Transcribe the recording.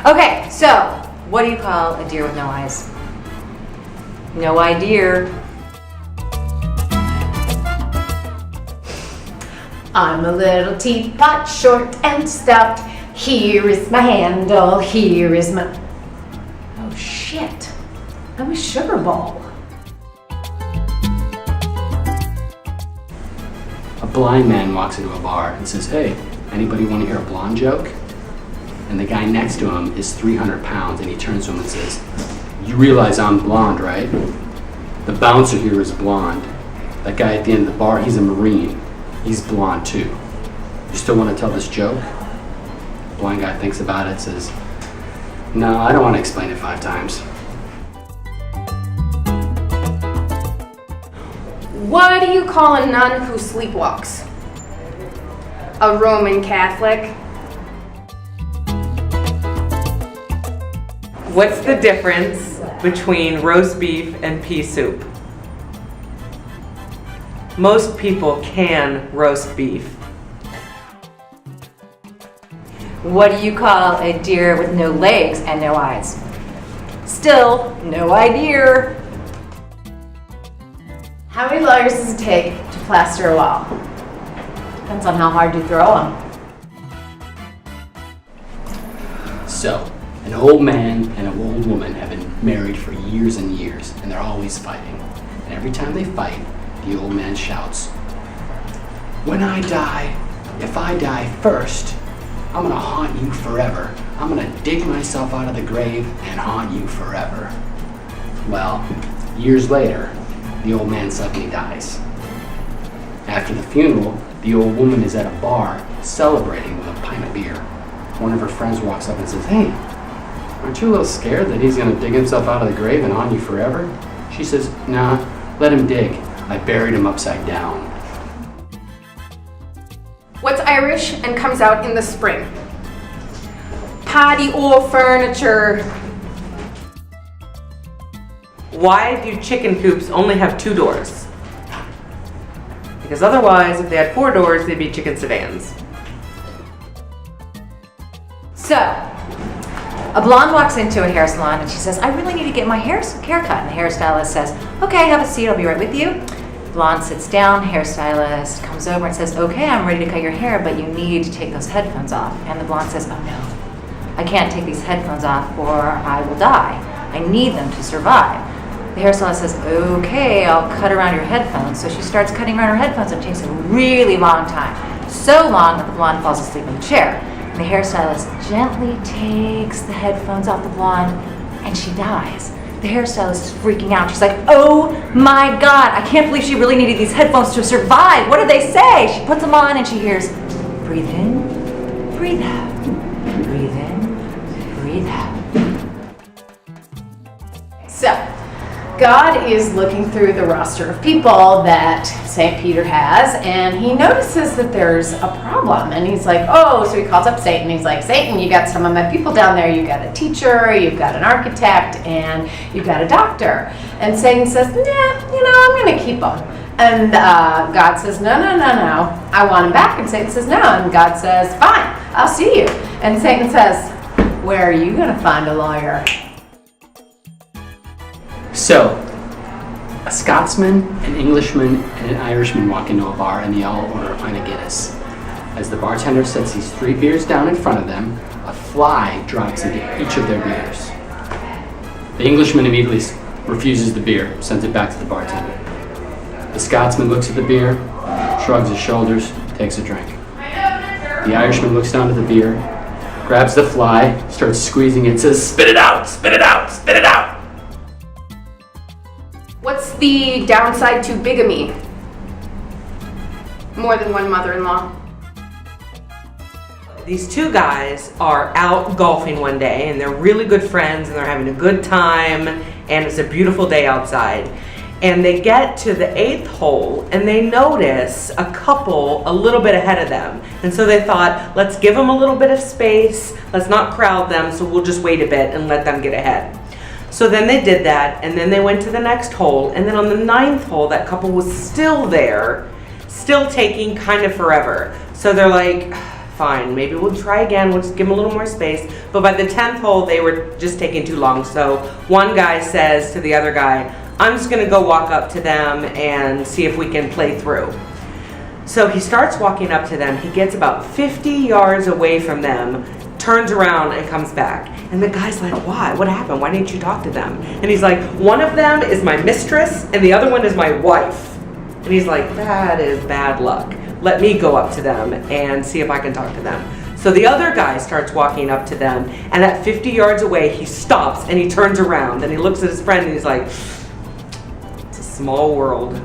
Okay, so what do you call a deer with no eyes? No idea. I'm a little teapot, short and stout. Here is my handle, here is my... Oh shit, I'm a sugar bowl. A blind man walks into a bar and says, "Hey, anybody want to hear a blonde joke?" And the guy next to him is 300 pounds, and he turns to him and says, "You realize I'm blonde, right? The bouncer here is blonde. That guy at the end of the bar, he's a Marine. He's blonde too. You still want to tell this joke?" The blind guy thinks about it, says, "No, I don't want to explain it 5 times. What do you call a nun who sleepwalks? A Roman Catholic. What's the difference between roast beef and pea soup? Most people can roast beef. What do you call a deer with no legs and no eyes? Still, no idea. How many lawyers does it take to plaster a wall? Depends on how hard you throw them. So, an old man and an old woman have been married for years and years, and they're always fighting. And every time they fight, the old man shouts, "When I die, if I die first, I'm gonna haunt you forever. I'm gonna dig myself out of the grave and haunt you forever." Well, years later, the old man suddenly dies. After the funeral, the old woman is at a bar celebrating with a pint of beer. One of her friends walks up and says, "Hey, aren't you a little scared that he's gonna dig himself out of the grave and haunt you forever?" She says, "Nah, let him dig. I buried him upside down." What's Irish and comes out in the spring? Patio furniture. Why do chicken coops only have 2 doors? Because otherwise, if they had 4 doors, they'd be chicken sedans. So, a blonde walks into a hair salon and she says, "I really need to get my haircut." And the hairstylist says, "Okay, have a seat, I'll be right with you." Blonde sits down, hairstylist comes over and says, "Okay, I'm ready to cut your hair, but you need to take those headphones off." And the blonde says, "Oh no, I can't take these headphones off or I will die. I need them to survive." The hairstylist says, "Okay, I'll cut around your headphones." So she starts cutting around her headphones and it takes a really long time. So long that the blonde falls asleep in the chair. And the hairstylist gently takes the headphones off the blonde and she dies. The hairstylist is freaking out. She's like, "Oh my God, I can't believe she really needed these headphones to survive. What did they say?" She puts them on and she hears, "Breathe in, breathe out, breathe in, breathe out." So, God is looking through the roster of people that St. Peter has, and he notices that there's a problem. And he's like, "Oh," so he calls up Satan. He's like, "Satan, you got some of my people down there. You got a teacher, you've got an architect, and you've got a doctor." And Satan says, "Nah, I'm going to keep them." And God says, "No, no, no, no. I want them back." And Satan says, "No." And God says, "Fine, I'll see you." And Satan says, "Where are you going to find a lawyer?" So, a Scotsman, an Englishman, and an Irishman walk into a bar and they all order a pint of Guinness. As the bartender sets these 3 beers down in front of them, a fly drops into each of their beers. The Englishman immediately refuses the beer, sends it back to the bartender. The Scotsman looks at the beer, shrugs his shoulders, takes a drink. The Irishman looks down at the beer, grabs the fly, starts squeezing it, says, "Spit it out, spit it out, spit it out." What's the downside to bigamy? More than one mother-in-law. These 2 guys are out golfing one day and they're really good friends and they're having a good time and it's a beautiful day outside. And they get to the 8th hole and they notice a couple a little bit ahead of them. And so they thought, let's give them a little bit of space, let's not crowd them, so we'll just wait a bit and let them get ahead. So then they did that, and then they went to the next hole, and then on the 9th hole, that couple was still there, still taking kind of forever. So they're like, fine, maybe we'll try again, we'll just give them a little more space. But by the 10th hole, they were just taking too long. So one guy says to the other guy, I'm just gonna go walk up to them and see if we can play through. So he starts walking up to them. He gets about 50 yards away from them, turns around and comes back. And the guy's like, why? What happened? Why didn't you talk to them? And he's like, one of them is my mistress and the other one is my wife. And he's like, that is bad luck. Let me go up to them and see if I can talk to them. So the other guy starts walking up to them, and at 50 yards away, he stops and he turns around and he looks at his friend and he's like, it's a small world.